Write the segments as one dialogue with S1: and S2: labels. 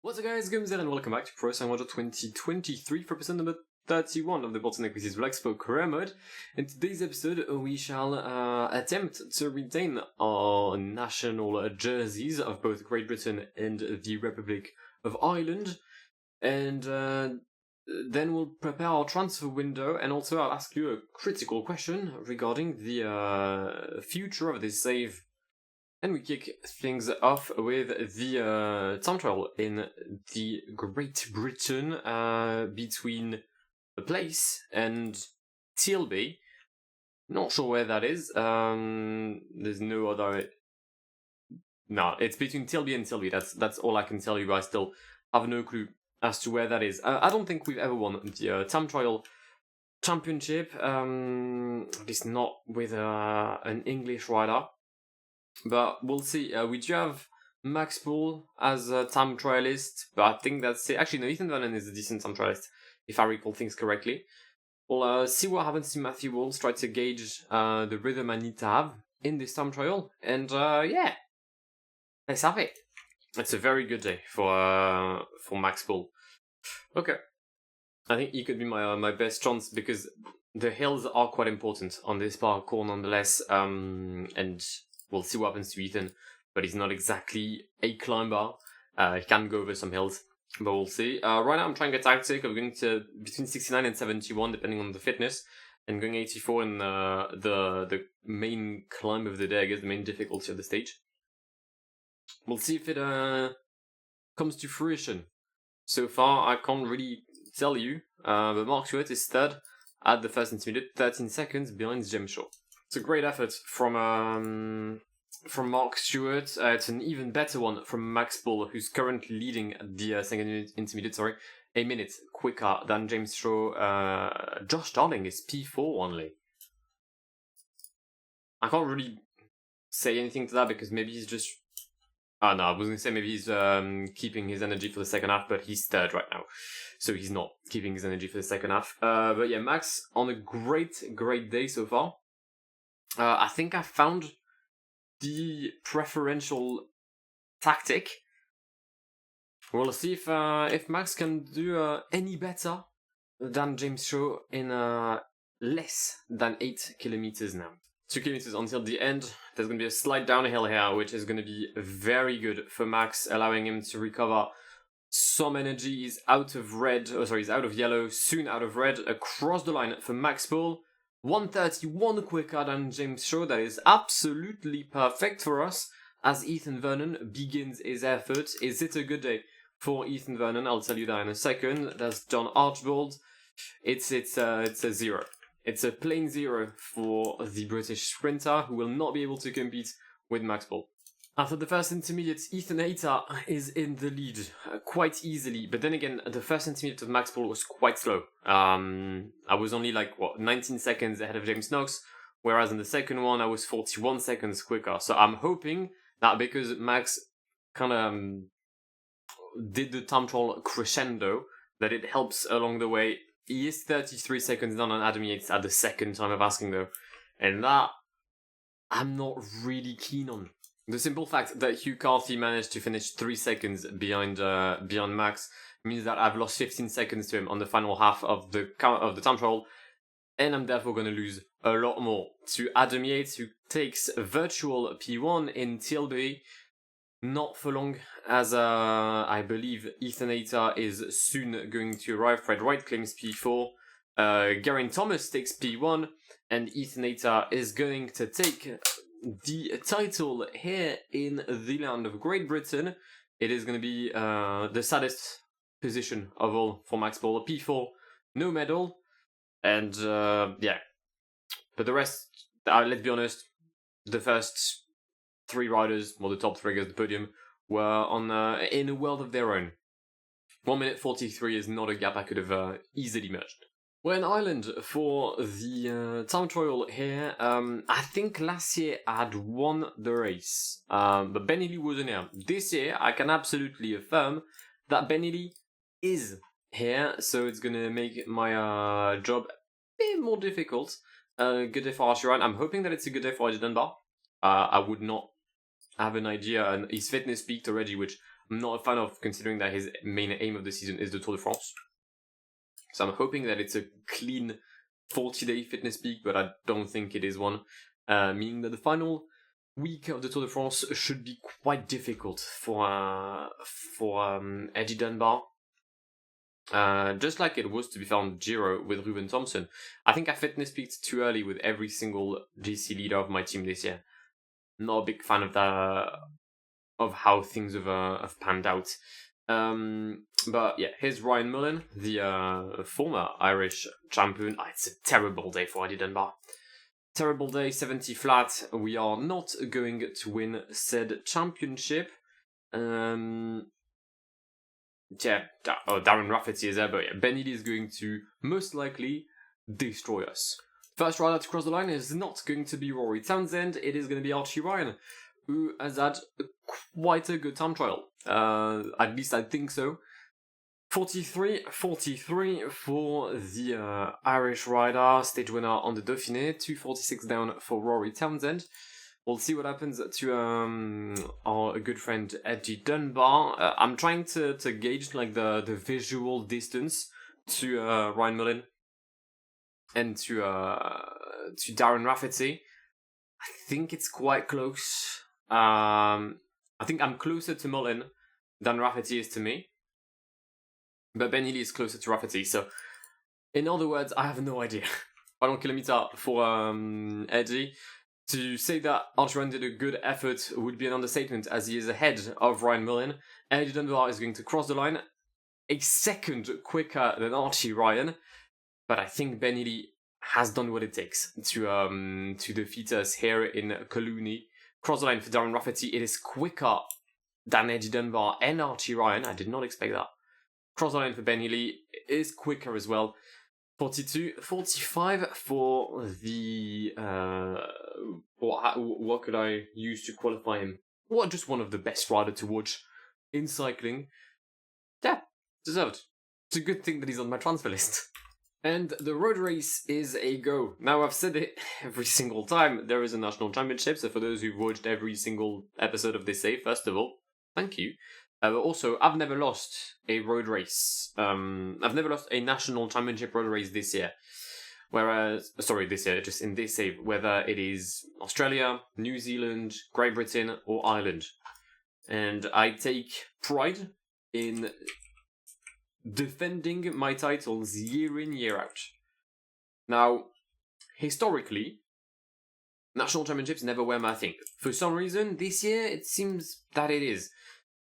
S1: What's up guys, Guillaume here and welcome back to Pro Simulator 2023 for episode number 31 of the Bottleneck with his Relaxpo career mode. In today's episode we shall attempt to retain our national jerseys of both Great Britain and the Republic of Ireland, and then we'll prepare our transfer window, and also I'll ask you a critical question regarding the future of this save. And we kick things off with the time trial in the Great Britain between the place and Tilby. Not sure where that is. There's no other. No, it's between Tilby and Tilby. That's all I can tell you. I still have no clue as to where that is. I don't think we've ever won the time trial championship. At least not with an English rider. But we'll see. We do have Max Poole as a time trialist, but I think that's it. Actually, no, Ethan Vernon is a decent time trialist, if I recall things correctly. We'll see what happens to Matthew Walls, try to gauge the rhythm I need to have in this time trial, and yeah, let's have it. It's a very good day for Max Poole. Okay, I think he could be my best chance because the hills are quite important on this parkour nonetheless, and we'll see what happens to Ethan, but he's not exactly a climber. He can go over some hills, but we'll see. Right now I'm trying a tactic of going to between 69 and 71, depending on the fitness, and going 84 in the main climb of the day, I guess the main difficulty of the stage. We'll see if it comes to fruition. So far, I can't really tell you, but Mark Stewart is third at the first intermediate, 13 seconds behind James Shaw. It's a great effort from Mark Stewart. It's an even better one from Max Poole, who's currently leading the second intermediate, a minute quicker than James Shaw. Josh Darling is P4 only. I can't really say anything to that because maybe he's just... no, I was going to say maybe he's keeping his energy for the second half, but he's third right now. So he's not keeping his energy for the second half. But yeah, Max on a great day so far. I think I found the preferential tactic. We'll see if Max can do any better than James Shaw in less than 8 kilometers now. 2 kilometers until the end. There's going to be a slight downhill here, which is going to be very good for Max, allowing him to recover some energy. He's out of red. Oh, sorry, he's out of yellow, soon out of red. Across the line for Max Poole. 1:31 quicker than James Shaw. That is absolutely perfect for us as Ethan Vernon begins his effort. Is it a good day for Ethan Vernon? I'll tell you that in a second. That's John Archibald. It's a 0. It's a plain 0 for the British sprinter who will not be able to compete with Max Poole. After the first intermediate, Ethan Hayter is in the lead quite easily. But then again, the first intermediate of Max Poole was quite slow. I was only 19 seconds ahead of James Knox, whereas in the second one I was 41 seconds quicker. So I'm hoping that because Max kind of did the time trial crescendo, that it helps along the way. He is 33 seconds down on Adam Yates at the second time of asking though, and that I'm not really keen on. The simple fact that Hugh Carthy managed to finish 3 seconds behind Max means that I've lost 15 seconds to him on the final half of the time trial, and I'm therefore going to lose a lot more to Adam Yates, who takes a virtual P1 in Tilbury. Not for long, as I believe Ethan Hayter is soon going to arrive. Fred Wright claims P4. Geraint Thomas takes P1, and Ethan Hayter is going to take the title here in the land of Great Britain. It is going to be the saddest position of all for Max Poole. P4, no medal, and yeah. But the rest, let's be honest, the first 3 riders, or the top 3 at the podium, were on in a world of their own. 1 minute 43 is not a gap I could have easily merged. We're in Ireland for the time trial here. I think last year I had won the race, but Benny Lee wasn't here. This year I can absolutely affirm that Benny Lee is here, so it's gonna make my job a bit more difficult. Good day for Asheran. I'm hoping that it's a good day for Dunbar. I would not have an idea, and his fitness peaked already, which I'm not a fan of, considering that his main aim of the season is the Tour de France. So I'm hoping that it's a clean 40-day fitness peak, but I don't think it is one. Meaning that the final week of the Tour de France should be quite difficult for Eddie Dunbar. Just like it was, to be fair, on Giro with Ruben Thompson. I think I fitness peaked too early with every single GC leader of my team this year. Not a big fan of that, of how things have panned out. But yeah, here's Ryan Mullen, the former Irish champion. It's a terrible day for Eddie Dunbar. Terrible day, 70 flat. We are not going to win said championship. Darren Rafferty is there, but yeah, Ben Healy is going to most likely destroy us. First rider to cross the line is not going to be Rory Townsend, it is going to be Archie Ryan, who has had quite a good time trial. At least I think so. 43 for the Irish rider, stage winner on the Dauphiné, 2:46 down for Rory Townsend. We'll see what happens to our good friend Eddie Dunbar. I'm trying to gauge like the visual distance to Ryan Mullen and to Darren Rafferty. I think it's quite close. I think I'm closer to Mullen than Rafferty is to me. But Ben Healy is closer to Rafferty, so in other words, I have no idea. 1 kilometer for Eddie. To say that Archie Ryan did a good effort would be an understatement, as he is ahead of Ryan Mullen. Eddie Dunbar is going to cross the line a second quicker than Archie Ryan, but I think Ben Healy has done what it takes to defeat us here in Collooney. Cross the line for Darren Rafferty. It is quicker than Eddie Dunbar and Archie Ryan. I did not expect that. Cross the line for Ben Healy is quicker as well. 42-45 for the what could I use to qualify him? Well, just one of the best riders to watch in cycling. Yeah, deserved. It's a good thing that he's on my transfer list. And the road race is a go. Now, I've said it every single time, there is a national championship, so for those who've watched every single episode of this save, first of all, thank you. But also, I've never lost a road race. I've never lost a national championship road race this year. This year, just in this save, whether it is Australia, New Zealand, Great Britain, or Ireland. And I take pride in defending my titles year in, year out. Now, historically, national championships never were my thing. For some reason, this year, it seems that it is.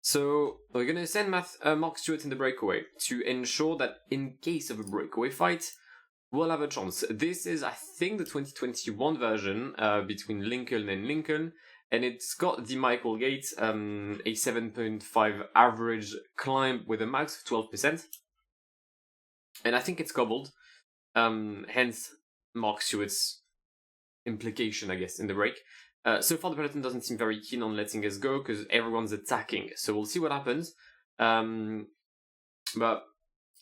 S1: So, we're going to send Mark Stewart in the breakaway to ensure that in case of a breakaway fight, we'll have a chance. This is, I think, the 2021 version between Lincoln and Lincoln, and it's got the Michael Gate, a 7.5 average climb with a max of 12%. And I think it's cobbled, hence Mark Stewart's implication, I guess, in the break. So far, the peloton doesn't seem very keen on letting us go because everyone's attacking. So we'll see what happens. But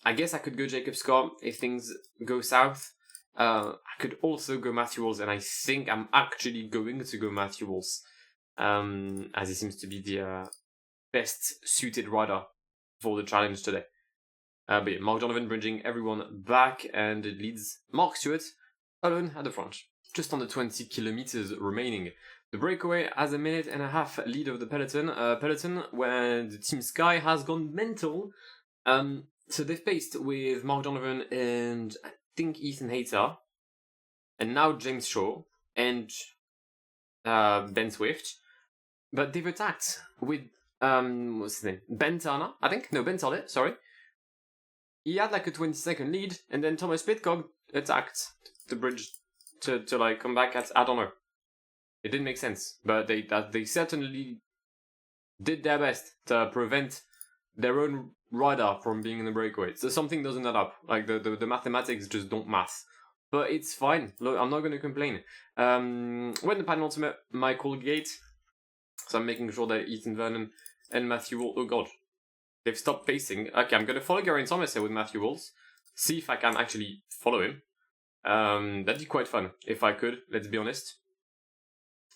S1: I guess I could go Jacob Scott if things go south. I could also go Matthew Walls, and I think I'm actually going to go Matthew Walls, as he seems to be the best suited rider for the challenge today. But yeah, Mark Donovan bridging everyone back, and it leads Mark Stewart alone at the front. Just under 20 kilometers remaining. The breakaway has a minute and a half lead of the peloton, where the Team Sky has gone mental. So they've paced with Mark Donovan and I think Ethan Hayter, and now James Shaw and Ben Swift. But they've attacked with what's his name? Ben Turner, I think. No, Ben Tollett, sorry. He had like a 20-second lead, and then Thomas Pidcock attacked the bridge to like come back at, I don't know. It didn't make sense, but they certainly did their best to prevent their own rider from being in the breakaway. So something doesn't add up. Like the mathematics just don't math. But it's fine. Look, I'm not going to complain. When the penultimate Michael Gate, so I'm making sure that Ethan Vernon and Matthew Walls, oh god, they've stopped pacing. Okay, I'm going to follow Geraint Thomas here with Matthew Walls. See if I can actually follow him. That'd be quite fun, if I could, let's be honest.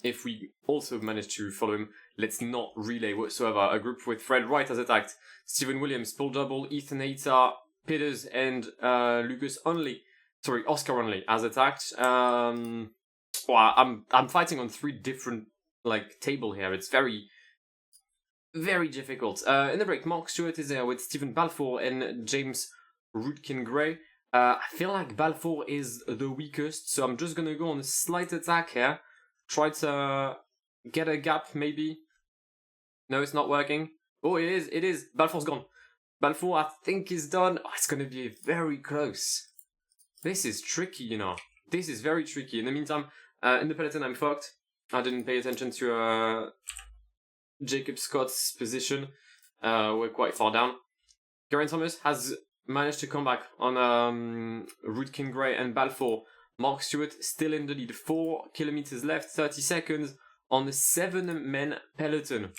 S1: if we also manage to follow him, let's not relay whatsoever. A group with Fred Wright has attacked. Stephen Williams, Paul Double, Ethan Hayter, Peters, and Oscar Only has attacked. Well, I'm fighting on 3 different table here. It's very, very difficult. In the break, Mark Stewart is there with Stephen Balfour and James Rudkin-Gray. I feel like Balfour is the weakest, so I'm just gonna go on a slight attack here. Try to get a gap, maybe. No, it's not working. Oh, it is. Balfour's gone. Balfour, I think, is done. Oh, it's gonna be very close. This is tricky, you know. This is very tricky. In the meantime, in the peloton, I'm fucked. I didn't pay attention to Jacob Scott's position. We're quite far down. Geraint Thomas has managed to come back on Rudkin Gray and Balfour. Mark Stewart still in the lead. 4 kilometers left, 30 seconds on the 7-man peloton.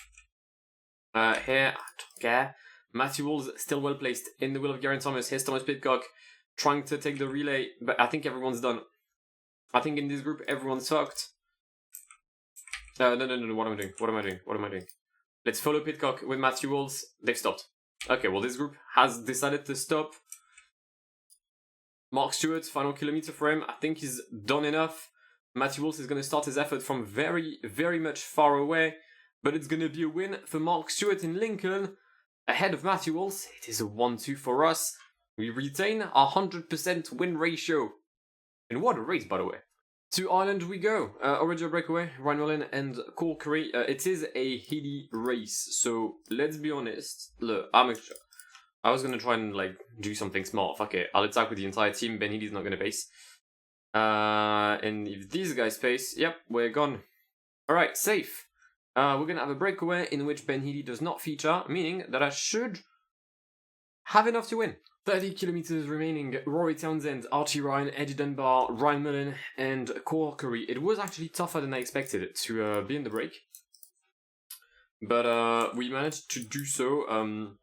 S1: Here, I don't care. Matthew Walls still well placed in the wheel of Geraint Thomas. Here's Thomas Pidcock trying to take the relay, but I think everyone's done. I think in this group everyone's fucked. No, what am I doing? Let's follow Pidcock with Matthew Walls. They've stopped. Okay, well this group has decided to stop. Mark Stewart, final kilometer for him. I think he's done enough. Matthew Walls is going to start his effort from very, very much far away. But it's going to be a win for Mark Stewart in Lincoln. Ahead of Matthew Walls. It is a 1-2 for us. We retain our 100% win ratio. And what a race, by the way. To Ireland we go. Already a breakaway. Ryan Mullen and Cole Curry. It is a hilly race. So let's be honest. Look, I was going to try and do something smart. Fuck it. I'll attack with the entire team. Ben Healy's not going to pace. And if these guys pace, yep, we're gone. Alright, safe. We're going to have a breakaway in which Ben Healy does not feature, meaning that I should have enough to win. 30 kilometers remaining. Rory Townsend, Archie Ryan, Eddie Dunbar, Ryan Mullen, and Cole Curry. It was actually tougher than I expected to be in the break. But we managed to do so.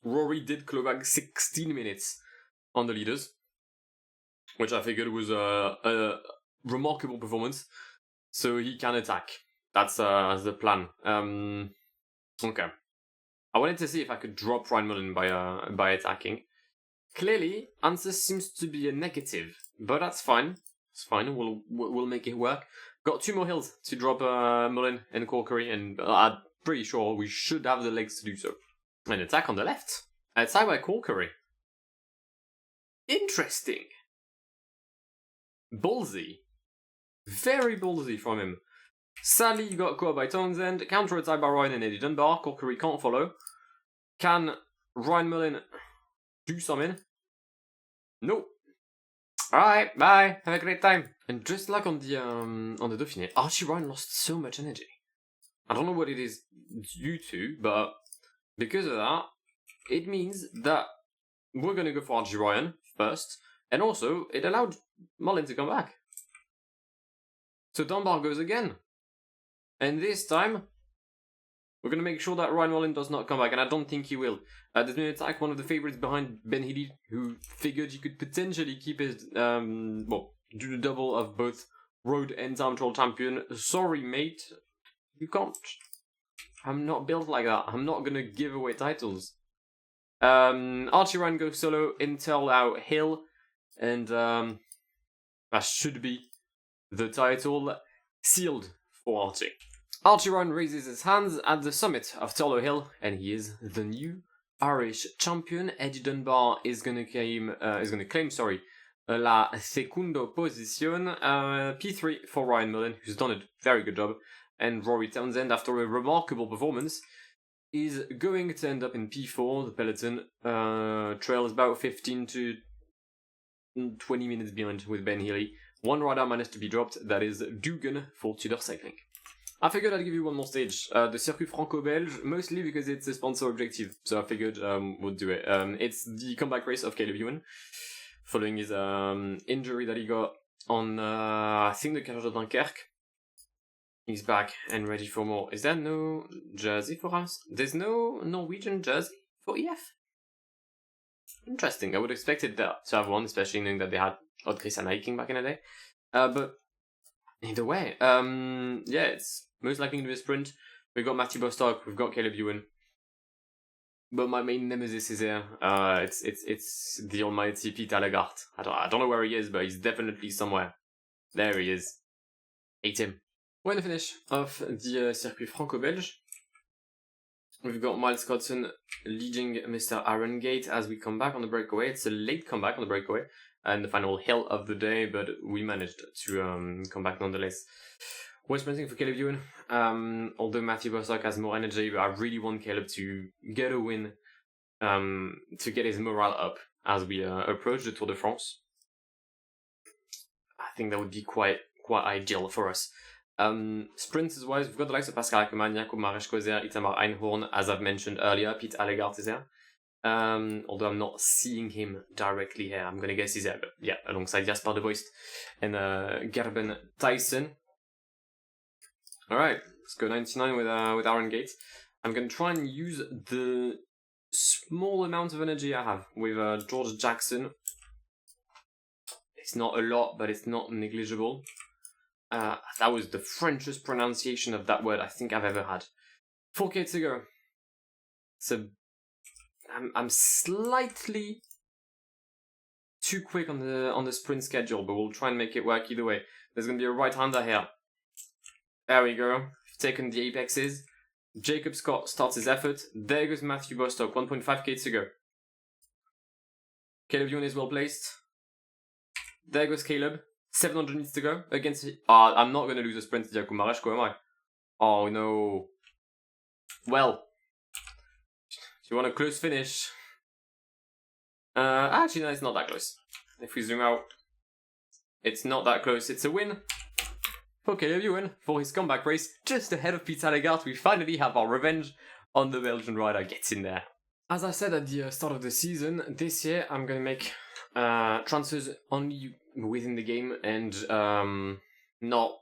S1: Rory did claw back 16 minutes on the leaders, which I figured was a remarkable performance. So he can attack. That's the plan. Okay. I wanted to see if I could drop Ryan Mullen by attacking. Clearly, answer seems to be a negative, but that's fine. It's fine. We'll make it work. Got 2 more hills to drop Mullen and Cole Curry, and I'm pretty sure we should have the legs to do so. An attack on the left. Attack by Cole Curry. Interesting. Ballsy. Very ballsy from him. Sadly, got caught by Townsend. Counter attack by Ryan and Eddie Dunbar. Cole Curry can't follow. Can Ryan Mullen do something? Nope. Alright, bye. Have a great time. And just like on the Dauphiné, Archie Ryan lost so much energy. I don't know what it is due to, but because of that, it means that we're going to go for Archie Ryan first, and also it allowed Mullen to come back. So Dunbar goes again. And this time, we're going to make sure that Ryan Mullen does not come back, and I don't think he will. There's been an attack, one of the favourites behind Ben Healy, who figured he could potentially keep his, do the double of both road and time trial champion. Sorry, mate. You can't. I'm not built like that. I'm not going to give away titles. Archie Ryan goes solo, Intel out Hill, and that should be the title sealed for Archie. Archie Ryan raises his hands at the summit of Turlough Hill, and he is the new Irish champion. Eddie Dunbar is gonna claim, la secondo position. P3 for Ryan Mullen, who's done a very good job, and Rory Townsend, after a remarkable performance, is going to end up in P4. The peloton trails about 15 to 20 minutes behind with Ben Healy. One rider managed to be dropped, that is Dugan for Tudor Cycling. I figured I'd give you one more stage, the Circuit Franco-Belge, mostly because it's a sponsor objective, so I figured we'll do it. It's the comeback race of Caleb Ewan, following his injury that he got on, I think, the Carrage de Dunkerque. He's back and ready for more. Is there no jersey for us? There's no Norwegian jersey for EF? Interesting, I would have expected that to have one, especially knowing that they had Odd Christian hiking back in the day. But Either way, yeah, it's most likely going to be a sprint. We've got Matthew Bostock, we've got Caleb Ewan. But my main nemesis is here. It's the almighty Pete Allegart. I don't know where he is, but he's definitely somewhere. There he is. Hate him. We're in the finish of the circuit Franco-Belge. We've got Miles Cotton leading Mr. Aaron Gate as we come back on the breakaway. It's a late comeback on the breakaway and the final hill of the day, but we managed to come back nonetheless. We're sprinting for Caleb Ewan, although Matthew Bostock has more energy, but I really want Caleb to get a win, to get his morale up as we approach the Tour de France. I think that would be quite ideal for us. Sprinters wise, we've got the likes of Pascal Ackermann, Jakob Mareschko, Itamar Einhorn, as I've mentioned earlier. Pete Allegart is there. Although I'm not seeing him directly here. I'm gonna guess he's there, but yeah, alongside Jasper de Voist and Gerben Tyson. Alright, let's go 99 with Aaron Gate. I'm gonna try and use the small amount of energy I have with George Jackson. It's not a lot, but it's not negligible. That was the Frenchest pronunciation of that word I think I've ever had. 4k to go. So I'm slightly too quick on the sprint schedule, but we'll try and make it work either way. There's gonna be a right-hander here. There we go. Taken the apexes. Jacob Scott starts his effort. There goes Matthew Bostock. 1.5k to go. Caleb Ewan is well placed. There goes Caleb. 700 needs to go against... I'm not going to lose a sprint to Jakob Mareschko, am I? Oh, no. Well. Do you want a close finish? Actually, no, it's not that close. If we zoom out, it's not that close. It's a win for Caleb Ewan for his comeback race. Just ahead of Pete Allegart, we finally have our revenge on the Belgian rider. Gets in there. As I said at the start of the season, this year I'm going to make transfers only within the game and not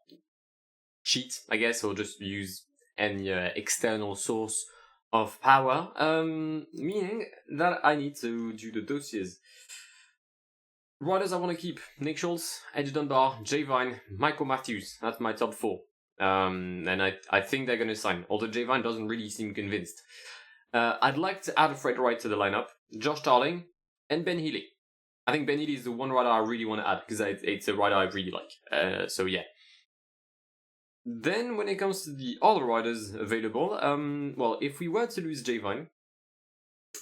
S1: cheat, I guess, or just use any external source of power, meaning that I need to do the dossiers. Riders I want to keep: Nick Schultz, Eddie Dunbar, Jay Vine, Michael Matthews. That's my top 4. And I think they're going to sign, although Jay Vine doesn't really seem convinced. I'd like to add a Fred Wright to the lineup, Josh Darling, and Ben Healy. I think Ben Healy is the one rider I really want to add, because it's a rider I really like. So yeah. Then when it comes to the other riders available, well, if we were to lose Jay Vine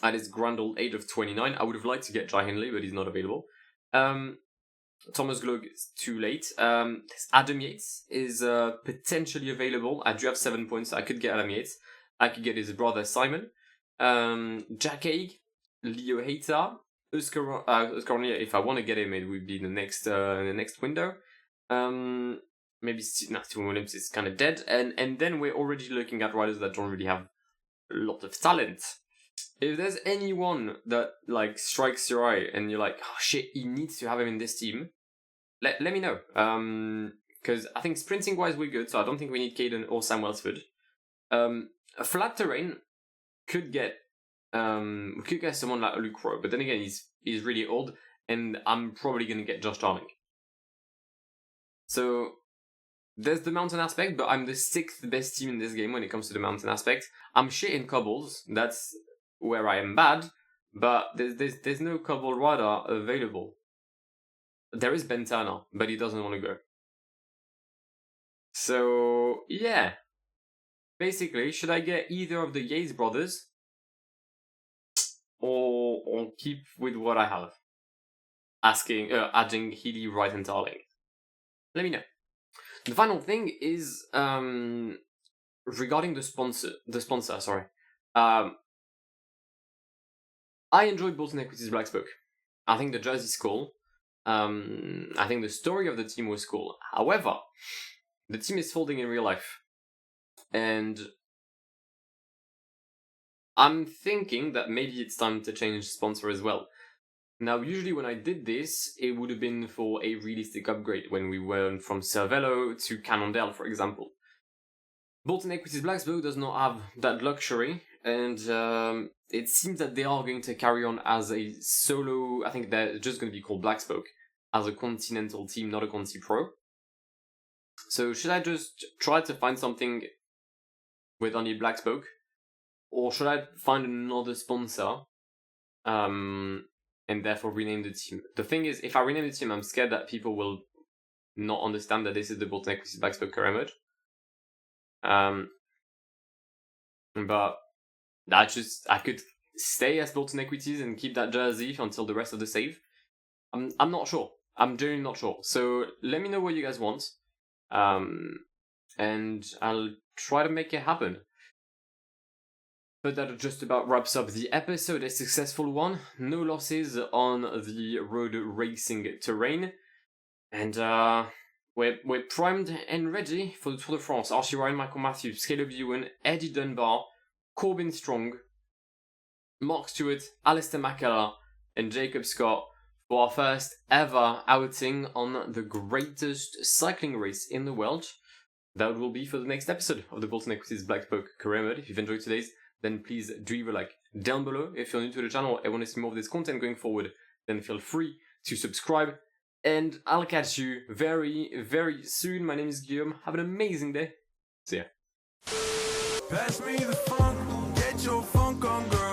S1: at his grand old age of 29, I would have liked to get Jai Hindley, but he's not available. Thomas Glog is too late. Adam Yates is potentially available. I do have 7 points. I could get Adam Yates. I could get his brother Simon. Jack Haig, Leo Heita, Oscar if I want to get him, it would be in the next window. Maybe Stephen Williams is kind of dead, and then we're already looking at riders that don't really have a lot of talent. If there's anyone that like strikes your eye and you're like, oh shit, he needs to have him in this team, let me know. Because I think sprinting wise we're good, so I don't think we need Caden or Sam Welsford. A flat terrain could get someone like Luke Rowe, but then again he's really old, and I'm probably gonna get Josh Darling. So there's the mountain aspect, but I'm the 6th best team in this game when it comes to the mountain aspect. I'm shit in cobbles, that's where I am bad, but there's no cobble rider available. There is Ben Turner, but he doesn't want to go. So yeah. Basically, should I get either of the Yates brothers or keep with what I have? Adding Healy, Wright, and Darling. Let me know. The final thing is regarding the sponsor. Sorry. I enjoyed Bolton Equities Black Spoke. I think the jersey's cool. I think the story of the team was cool. However, the team is folding in real life. And I'm thinking that maybe it's time to change sponsor as well. Now, usually when I did this, it would have been for a realistic upgrade when we went from Cervelo to Cannondale, for example. Bolton Equities Blacksburg does not have that luxury, and it seems that they are going to carry on as a solo. I think they're just going to be called Blackspoke as a continental team, not a Conti Pro. So should I just try to find something with only black spoke? Or should I find another sponsor? And therefore rename the team. The thing is, if I rename the team, I'm scared that people will not understand that this is the Bolton Equities Black Spoke career mode. But I could stay as Bolton Equities and keep that jersey until the rest of the save. I'm not sure. I'm genuinely not sure. So let me know what you guys want. And I'll try to make it happen. But that just about wraps up the episode, a successful one. No losses on the road racing terrain. And we're primed and ready for the Tour de France. Archie Ryan, Michael Matthews, Caleb Ewan, Eddie Dunbar, Corbin Strong, Mark Stewart, Alistair McKellar, and Jacob Scott for our first ever outing on the greatest cycling race in the world. That will be for the next episode of the Bolton Equities Black Spoke career mode. If you've enjoyed today's, then please do leave a like down below. If you're new to the channel and want to see more of this content going forward, then feel free to subscribe. And I'll catch you very, very soon. My name is Guillaume. Have an amazing day. See ya.
S2: Pass me the funk, get your funk on, girl.